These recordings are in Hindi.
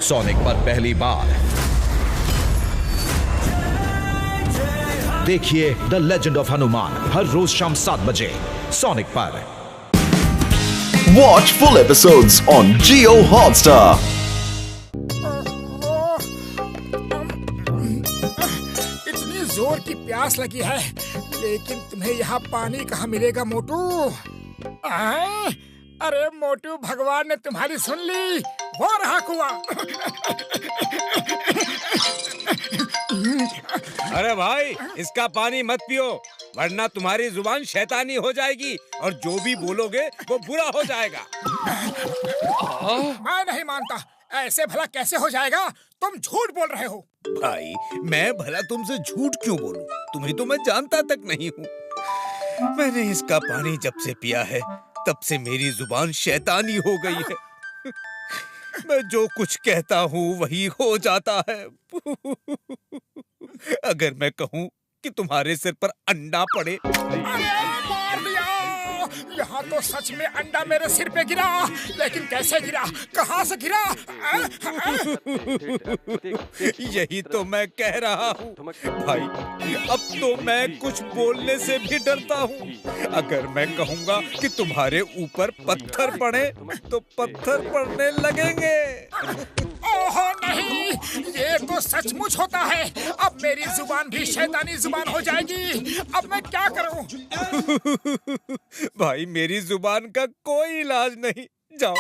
सोनिक पर पहली बार देखिए द लेजेंड ऑफ हनुमान हर रोज शाम 7 बजे सोनिक पर। Watch full episodes on Jio Hotstar. इतनी जोर की प्यास लगी है, लेकिन तुम्हें यहाँ पानी कहाँ मिलेगा मोटू? अरे मोटू, भगवान ने तुम्हारी सुन ली, वो रहा कुआं। अरे भाई, इसका पानी मत पियो, वरना तुम्हारी जुबान शैतानी हो जाएगी और जो भी बोलोगे वो बुरा हो जाएगा। मैं नहीं मानता, ऐसे भला कैसे हो जाएगा? तुम झूठ बोल रहे हो। भाई, मैं भला तुमसे झूठ क्यों बोलूं? तुम्हें तो मैं जानता तक नहीं हूँ। मैंने इसका पानी जब से पिया है, तब से मेरी जुबान शैतानी हो गई है। मैं जो कुछ कहता हूँ वही हो जाता है। अगर मैं कहूँ कि तुम्हारे सिर पर अंडा पड़े। अरे मार दिया! यहाँ तो सच में अंडा मेरे सिर पे गिरा, लेकिन कैसे गिरा, कहाँ से गिरा? यही तो मैं कह रहा हूँ भाई, अब तो मैं कुछ बोलने से भी डरता हूँ। अगर मैं कहूँगा कि तुम्हारे ऊपर पत्थर पड़े तो पत्थर पड़ने लगेंगे। ओहो नहीं, ये तो सचमुच होता है। अब मेरी जुबान भी शैतानी जुबान हो जाएगी। अब मैं क्या करूं? भाई, मेरी जुबान का कोई इलाज नहीं। जाओ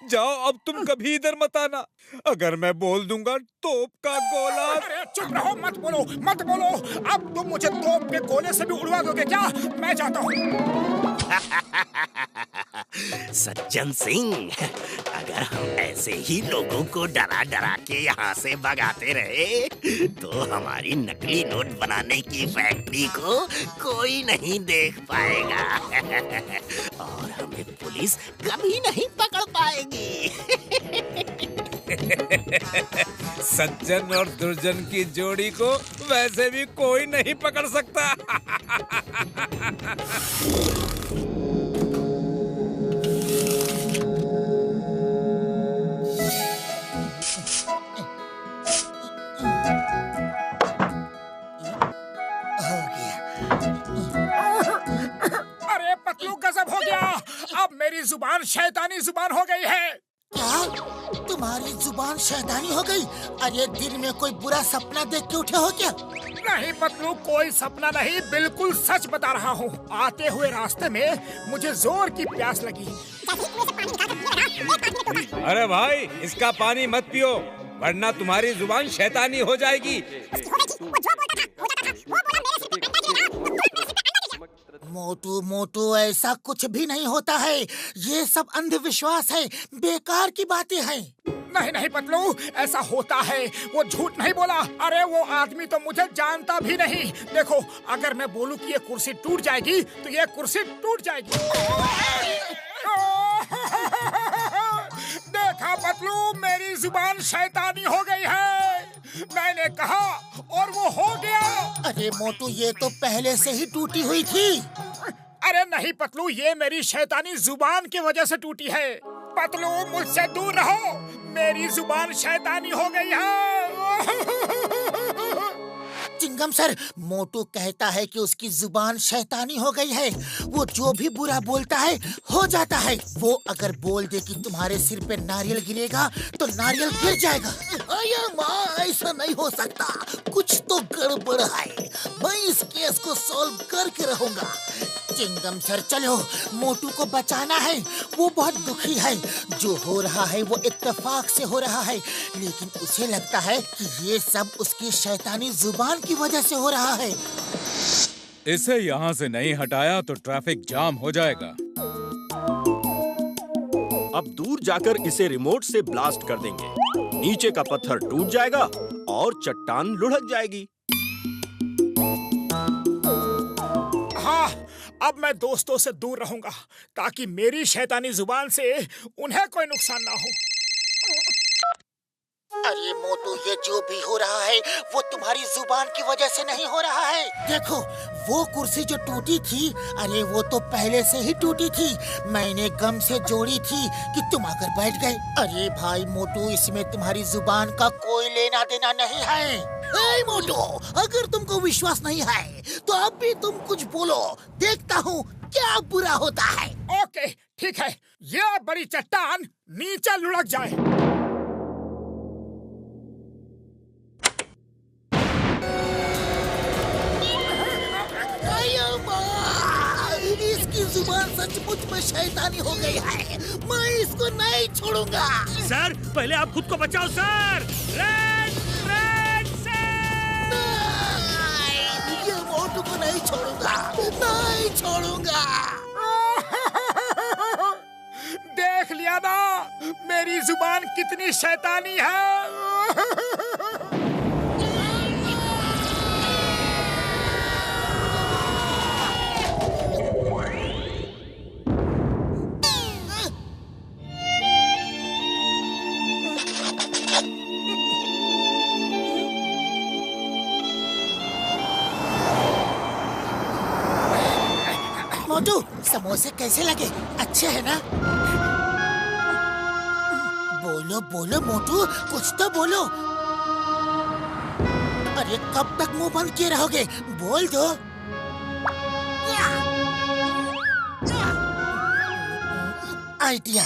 जाओ, अब तुम कभी इधर मत आना। अगर मैं बोल दूंगा तोप का गोला। अरे चुप रहो, मत बोलो मत बोलो। अब तुम मुझे तोप के गोले से भी उड़वा दोगे क्या? मैं जाता हूँ। सज्जन सिंह, अगर हम ऐसे ही लोगों को डरा डरा के यहाँ से भगाते रहे तो हमारी नकली नोट बनाने की फैक्ट्री को कोई नहीं देख पाएगा और हमें पुलिस कभी नहीं पकड़ पाएगी। सज्जन और दुर्जन की जोड़ी को वैसे भी कोई नहीं पकड़ सकता। अरे पतलू, गजब हो गया। अब मेरी जुबान शैतानी जुबान हो गई है। क्या तुम्हारी जुबान शैतानी हो गई? अरे दिन में कोई बुरा सपना देख के उठे हो क्या? नहीं पतलू, कोई सपना नहीं, बिल्कुल सच बता रहा हूँ। आते हुए रास्ते में मुझे जोर की प्यास लगी। अरे भाई, इसका पानी मत पियो, वरना तुम्हारी जुबान शैतानी हो जाएगी। मोटू मोटू, ऐसा कुछ भी नहीं होता है। ये सब अंधविश्वास है, बेकार की बातें हैं। नहीं नहीं पतलू, ऐसा होता है, वो झूठ नहीं बोला। अरे वो आदमी तो मुझे जानता भी नहीं। देखो, अगर मैं बोलूं कि ये कुर्सी टूट जाएगी तो ये कुर्सी टूट जाएगी। देखा पतलू, मेरी जुबान शैतानी हो गई है। मैंने कहा और वो हो गया। अरे मोटू, ये तो पहले से ही टूटी हुई थी। अरे नहीं पतलू, ये मेरी शैतानी जुबान की वजह से टूटी है। पतलू, मुझसे दूर रहो, मेरी जुबान शैतानी हो गई है। चिंगम सर, मोटू कहता है कि उसकी जुबान शैतानी हो गई है। वो जो भी बुरा बोलता है हो जाता है। वो अगर बोल दे कि तुम्हारे सिर पे नारियल गिरेगा तो नारियल गिर जाएगा। अरे माँ, ऐसा नहीं हो सकता, कुछ तो गड़बड़ है। मैं इस केस को सॉल्व करके रहूंगा। चिंगम सर, चलो, मोटू को बचाना है। वो बहुत दुखी है। जो हो रहा है वो इत्तेफाक से हो रहा है, लेकिन उसे लगता है कि ये सब उसकी शैतानी जुबान की वजह से हो रहा है। इसे यहाँ से नहीं हटाया तो ट्रैफिक जाम हो जाएगा। अब दूर जाकर इसे रिमोट से ब्लास्ट कर देंगे। नीचे का पत्थर टूट जाएगा और चट्टान लुढ़क जाएगी। हाँ, अब मैं दोस्तों से दूर रहूंगा ताकि मेरी शैतानी जुबान से उन्हें कोई नुकसान ना हो। अरे मोटू, ये जो भी हो रहा है वो तुम्हारी जुबान की वजह से नहीं हो रहा है। देखो वो कुर्सी जो टूटी थी, अरे वो तो पहले से ही टूटी थी। मैंने गम से जोड़ी थी कि तुम आकर बैठ गए। अरे भाई मोटू, इसमें तुम्हारी जुबान का कोई लेना देना नहीं है। ए मोटू, अगर तुमको विश्वास नहीं है तो अब भी तुम कुछ बोलो, देखता हूँ क्या बुरा होता है। ओके ठीक है, ये बड़ी चट्टान नीचे लुढ़क जाए। इसकी जुबान सचमुच में शैतानी हो गई है। मैं इसको नहीं छोड़ूंगा। सर पहले आप खुद को बचाओ सर। ये मोटू को नहीं छोड़ूंगा, नहीं छोड़ूंगा। देख लिया ना मेरी जुबान कितनी शैतानी है। मोटू, समोसे कैसे लगे? अच्छे हैं ना? बोलो बोलो मोटू, कुछ तो बोलो। अरे कब तक मुंह बंद किए रहोगे? बोल दो। आइडिया।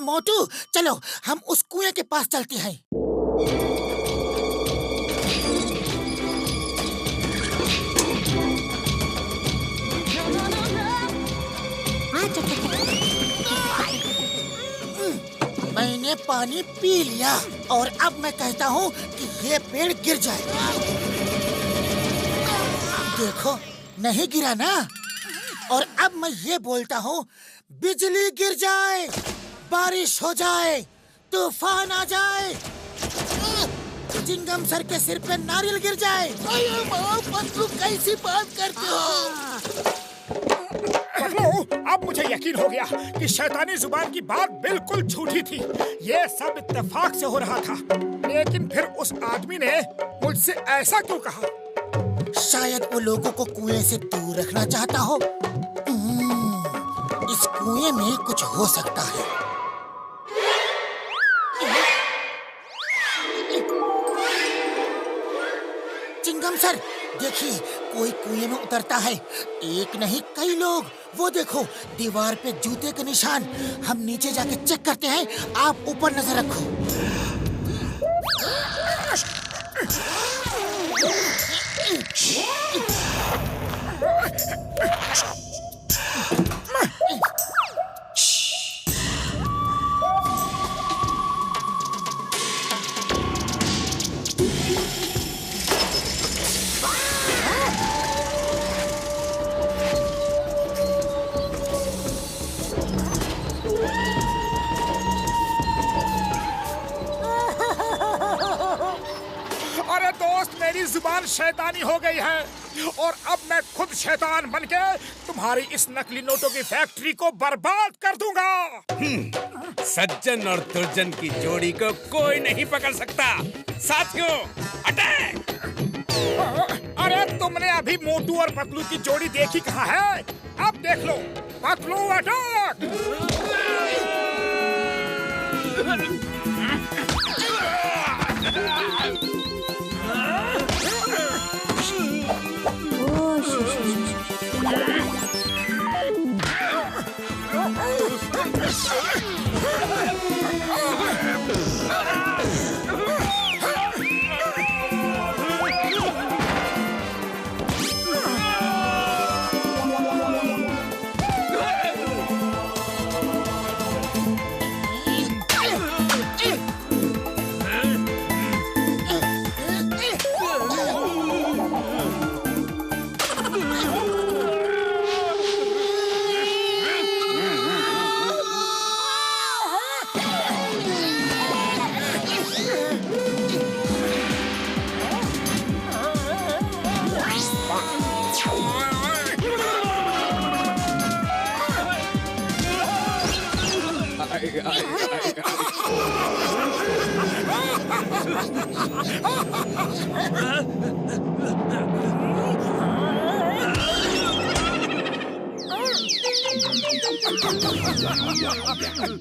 मोटू चलो हम उस कुएं के पास चलते हैं। मैंने पानी पी लिया और अब मैं कहता हूँ कि ये पेड़ गिर जाए। देखो नहीं गिरा ना। और अब मैं ये बोलता हूँ, बिजली गिर जाए, बारिश हो जाए, तूफान आ जाए, चिंगम सर के सिर पे नारियल गिर जाए। पतलू कैसी बात करते हो? अब मुझे यकीन हो गया कि शैतानी जुबान की बात बिल्कुल झूठी थी। ये सब इत्तेफाक से हो रहा था। लेकिन फिर उस आदमी ने मुझसे ऐसा क्यों कहा? शायद वो लोगों को कुएं से दूर रखना चाहता हो। इस कुएं में कुछ हो सकता है। चिंगम सर देखिए, कोई कुएं में उतरता है। एक नहीं कई लोग। वो देखो दीवार पे जूते के निशान। हम नीचे जाके चेक करते हैं, आप ऊपर नजर रखो। अरे दोस्त, मेरी जुबान शैतानी हो गई है और अब मैं खुद शैतान बनके तुम्हारी इस नकली नोटों की फैक्ट्री को बर्बाद कर दूंगा। सज्जन और दुर्जन की जोड़ी को कोई नहीं पकड़ सकता। साथियों अटैक! अरे तुमने अभी मोटू और पतलू की जोड़ी देखी कहाँ है? अब देख लो, पतलू अटैक!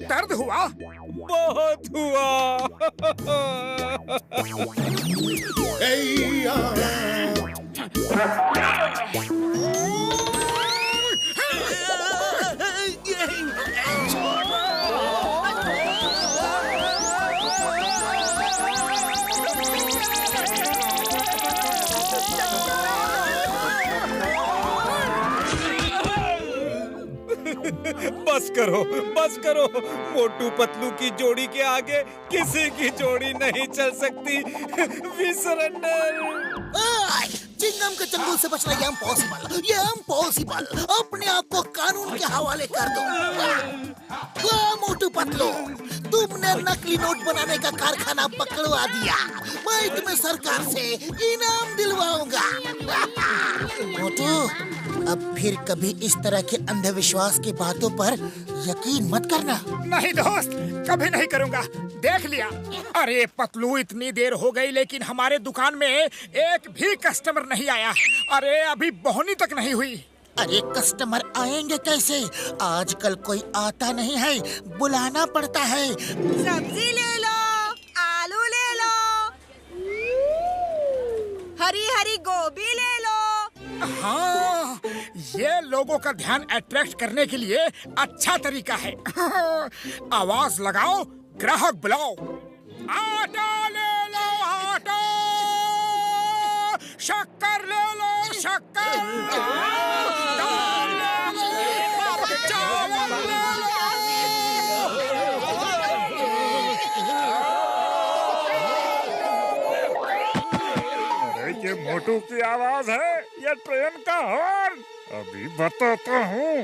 दर्द हुआ? बहुत हुआ। बस करो, मोटू पतलू की जोड़ी के आगे किसी की जोड़ी नहीं चल सकती। We surrender. चिंगम के चंगुल से बचना ये इम्पॉसिबल। अपने आप को कानून के हवाले कर दो। मोटू पतलू, तुमने नकली नोट बनाने का कारखाना पकड़वा दिया। मैं तुम्हें सरकार से इनाम दिलवाऊंगा। मोटू, अब फिर कभी इस तरह के अंधविश्वास की बातों पर यकीन मत करना। नहीं दोस्त, कभी नहीं करूंगा। देख लिया। अरे पतलू, इतनी देर हो गई लेकिन हमारे दुकान में एक भी कस्टमर नहीं आया। अरे अभी बोहनी तक नहीं हुई। अरे कस्टमर आएंगे कैसे? आजकल कोई आता नहीं है, बुलाना पड़ता है। सब्जी ले लो, आलू ले लो, हरी हरी गोभी ले लो। हाँ, ये लोगों का ध्यान अट्रैक्ट करने के लिए अच्छा तरीका है। आवाज लगाओ, ग्राहक बुलाओ। आटा ले लो, आटा। शक्कर ले लो, शक्कर। दाल ले लो, चावल ले लो। अरे ये मोटू की आवाज है या ट्रेन का हॉर्न? अभी बताता हूँ।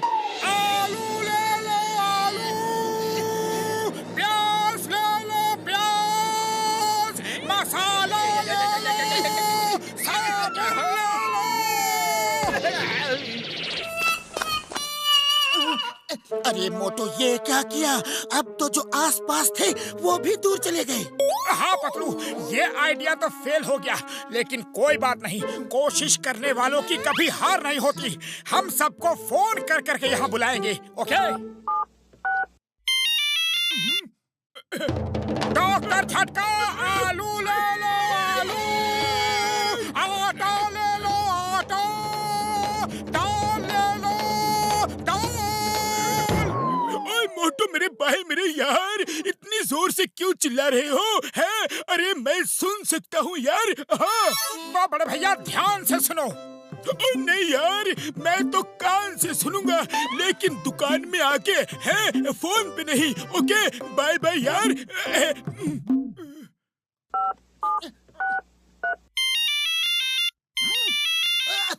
आलू ले लो, आलू। प्याज ले लो, प्याज। मसाला ले लो, साबुन ले लो। अरे मोटू, ये क्या किया? अब तो जो आसपास थे वो भी दूर चले गए। हाँ पतलू, ये आइडिया तो फेल हो गया, लेकिन कोई बात नहीं। कोशिश करने वालों की कभी हार नहीं होती। हम सबको फोन कर करके यहाँ बुलाएंगे। ओके? डॉक्टर झटका, आलू ले लो, आलू। आटा ले लो, आटा। दाल ले लो, दाल। ओए मोटू, मेरे भाई, मेरे यार, इतनी जोर से क्यों चिल्ला रहे हो? है? अरे मैं सुन सकता हूँ यार। हाँ बड़े भैया, ध्यान से सुनो। नहीं यार, मैं तो कान से सुनूंगा, लेकिन दुकान में आके है, फोन पे नहीं। ओके, बाय बाय यार।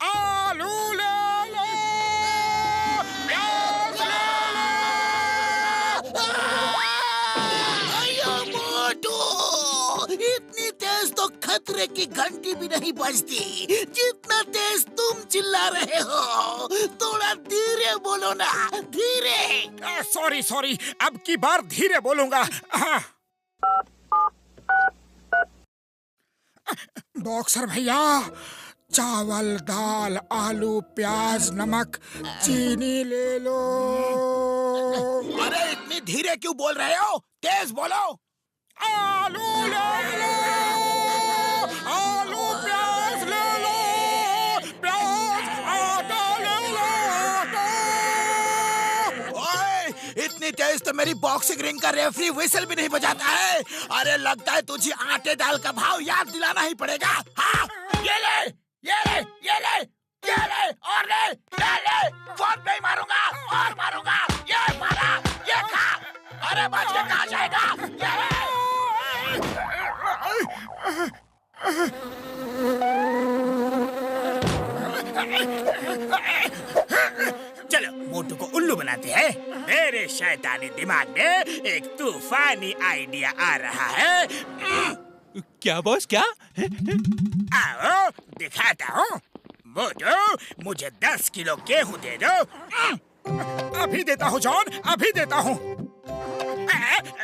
आलू ले लो, प्याज ले लो। मोटू, इतनी तेज तो खतरे की घंटी भी नहीं बजती जितना तेज तुम चिल्ला रहे हो। थोड़ा धीरे बोलो ना, धीरे। सॉरी, अब की बार धीरे बोलूंगा। बॉक्सर भैया, चावल, दाल, आलू, प्याज, नमक, चीनी ले लो। अरे इतनी धीरे क्यों बोल रहे हो? तेज बोलो। आलू ले लो, आलू। प्याज ले लो, प्याज। आटा ले लो, आटा। ओए, इतनी तेज तो मेरी बॉक्सिंग रिंग का रेफरी व्हिसल भी नहीं बजाता है। अरे लगता है तुझे आटे दाल का भाव याद दिलाना ही पड़ेगा। हाँ, ये ले, ये ले, ये ले, ये ले, और ले, ले। फोन पे ही मारूंगा, और मारूंगा। ये मारा, ये खा। अरे बच के कहाँ जाएगा? चलो मोटू को उल्लू बनाते हैं। मेरे शैतानी दिमाग में एक तूफानी आइडिया आ रहा है। क्या बॉस, क्या? आओ दिखाता हूँ। मोटू, मुझे 10 किलो गेहूं दे दो। अभी देता हूँ जॉन, अभी देता हूँ।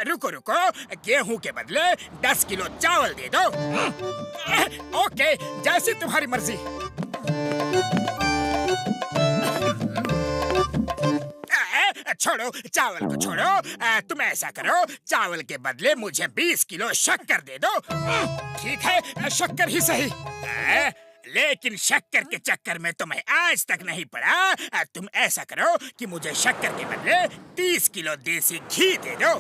रुको रुको, गेहूं के बदले 10 किलो चावल दे दो। ओके, जैसी तुम्हारी मर्जी। छोड़ो चावल को छोड़ो, तुम ऐसा करो, चावल के बदले मुझे 20 किलो शक्कर दे दो। ठीक है, शक्कर ही सही, लेकिन शक्कर के चक्कर में तो मैं आज तक नहीं पड़ा। तुम ऐसा करो कि मुझे शक्कर के बदले 30 किलो देसी घी दे दो।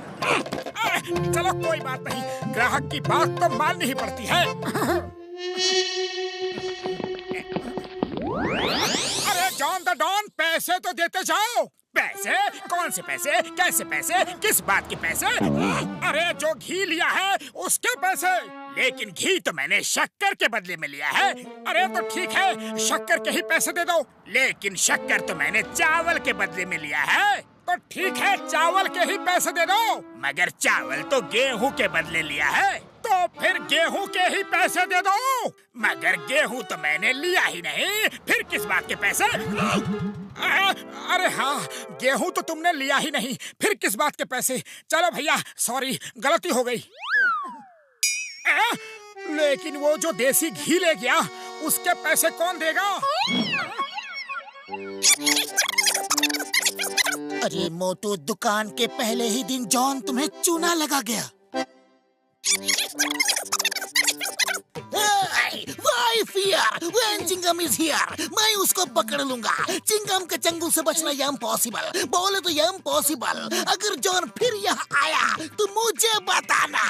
चलो कोई बात नहीं, ग्राहक की बात तो माननी ही पड़ती है। अरे जॉन द डॉन, पैसे तो देते जाओ। पैसे? कौन से पैसे? कैसे पैसे? किस बात के पैसे? अरे जो घी लिया है उसके पैसे। लेकिन घी तो मैंने शक्कर के बदले में लिया है। अरे तो ठीक है, शक्कर के ही पैसे दे दो। लेकिन शक्कर तो मैंने चावल के बदले में लिया है। तो ठीक है, चावल के ही पैसे दे दो। मगर चावल तो गेहूं के बदले लिया है, तो फिर गेहूं के ही पैसे दे दो। मगर गेहूं तो मैंने लिया ही नहीं, फिर किस बात के पैसे? अरे हाँ, गेहूं तो तुमने लिया ही नहीं, फिर किस बात के पैसे? चलो भैया, सॉरी, गलती हो गई। लेकिन वो जो देसी घी ले गया, उसके पैसे कौन देगा? अरे मोटू, दुकान के पहले ही दिन जॉन तुम्हें चूना लगा गया। Why fear when Chingam is here? मैं उसको पकड़ लूंगा। चिंगम के चंगुल से बचना इम्पॉसिबल। बोले तो इम्पॉसिबल। अगर जॉन फिर यहाँ आया तो मुझे बताना।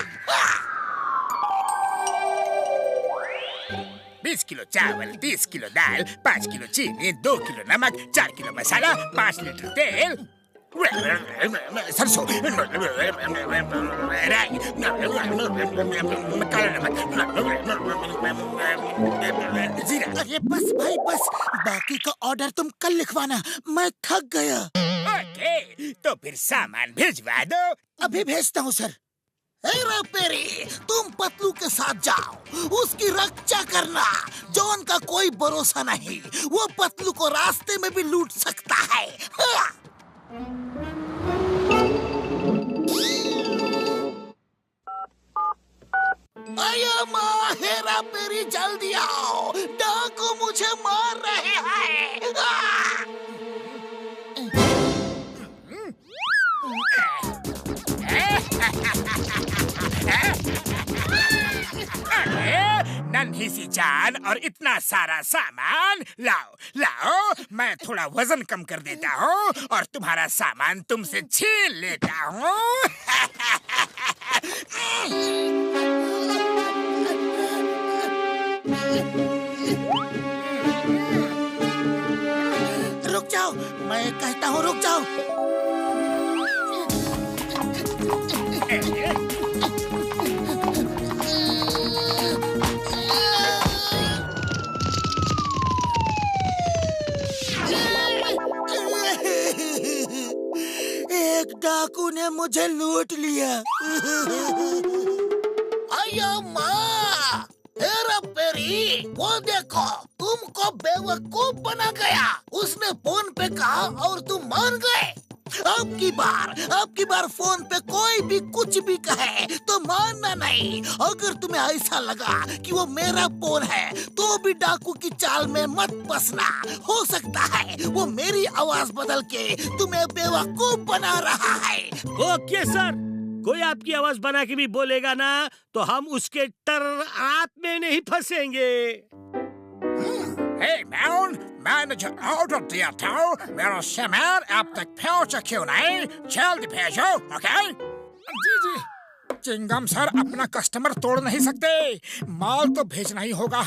20 किलो चावल, 30 किलो दाल, 5 किलो चीनी, 2 किलो नमक, 4 किलो मसाला, 5 लीटर तेल, सरसों, राई, काला नमक, जीरा। अरे बस भाई बस, बाकी का ऑर्डर तुम कल लिखवाना, मैं थक गया। ओके, तो फिर सामान भिजवा दो। अभी भेजता हूँ सर। हेरा पेरी, तुम पतलू के साथ जाओ, उसकी रक्षा करना। जॉन का कोई भरोसा नहीं, वो पतलू को रास्ते में भी लूट सकता है। आया माँ, हेरा पेरी जल्दी आओ, डाकू मुझे मार रहे हैं। नन्ही सी जान और इतना सारा सामान। लाओ लाओ, मैं थोड़ा वजन कम कर देता हूँ और तुम्हारा सामान तुमसे छीन लेता हूँ। रुक जाओ, मैं कहता हूँ रुक जाओ। एक डाकू ने मुझे लूट लिया। आया माँ, हेरा पेरी, वो देखो, तुमको बेवकूफ बना गया। उसने फोन पे कहा और तुम मान गए। अब की बार फोन पे कोई भी कुछ भी कहे तो मानना नहीं। अगर तुम्हें ऐसा लगा कि वो मेरा फोन है तो भी डाकू की चाल में मत फंसना। हो सकता है वो मेरी आवाज बदल के तुम्हें बेवकूफ बना रहा है। ओके सर, कोई आपकी आवाज बना के भी बोलेगा ना तो हम उसके टर्रात में नहीं फंसेंगे। हे मैन, मैंने जो ऑर्डर दिया था, मेरा सामान अब तक पहुंचा क्यों नहीं? जल्दी भेजो, ओके? जी जी। चिंगम सर, अपना कस्टमर तोड़ नहीं सकते, माल तो भेजना ही होगा।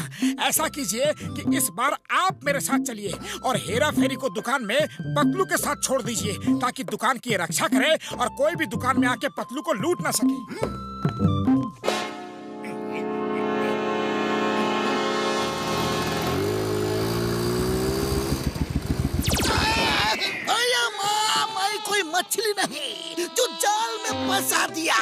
ऐसा कीजिए कि इस बार आप मेरे साथ चलिए और हेरा फेरी को दुकान में पतलू के साथ छोड़ दीजिए, ताकि दुकान की रक्षा करे और कोई भी दुकान में आके पतलू को लूट ना सके। कोई मछली नहीं जो जाल में फंसा दिया।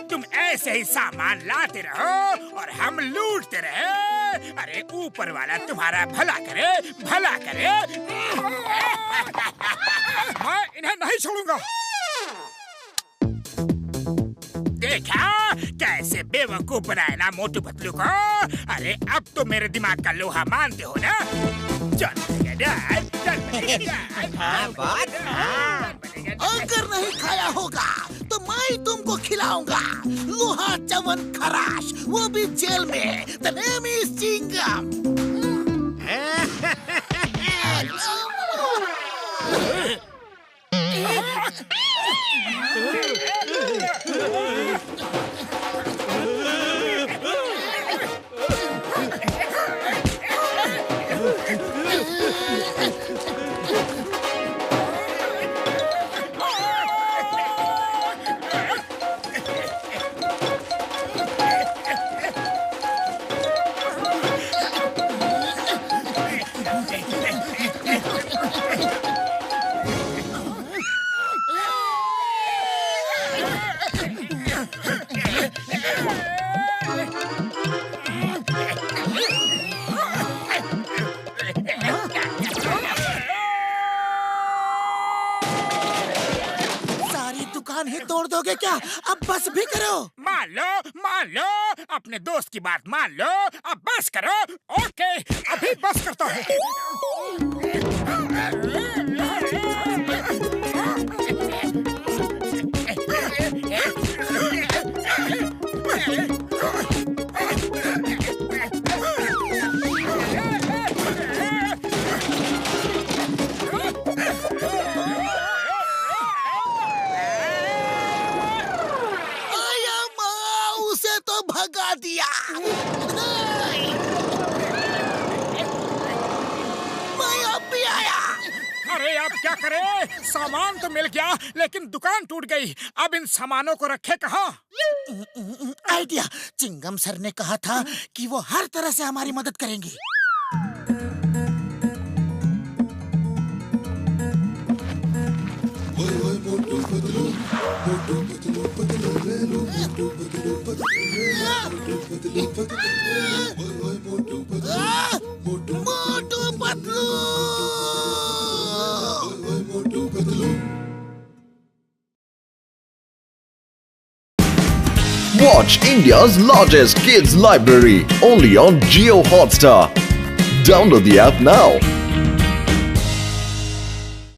तुम ऐसे ही सामान लाते रहो और हम लूटते रहे। अरे ऊपर वाला तुम्हारा भला करे, भला करे। मैं इन्हें नहीं छोड़ूंगा। देखा कैसे बेवकूफ बनाया ना मोटू पतलू को। अरे अब तो मेरे दिमाग का लोहा मानते हो ना। चल अगर नहीं खाया होगा तो मैं तुमको खिलाऊंगा लोहा चवन खराश, वो भी जेल में। The name is Chingam. ही तोड़ दोगे क्या? अब बस भी करो। मान लो अपने दोस्त की बात मान लो। अब बस करो। ओके अभी बस करता हूँ। भगा दिया। मैं अब भी आया। अरे अब क्या करें? सामान तो मिल गया लेकिन दुकान टूट गई। अब इन सामानों को रखे कहाँ? आइडिया। चिंगम सर ने कहा था कि वो हर तरह से हमारी मदद करेंगे। Watch India's largest kids library only on Jio Hotstar. Download the app now.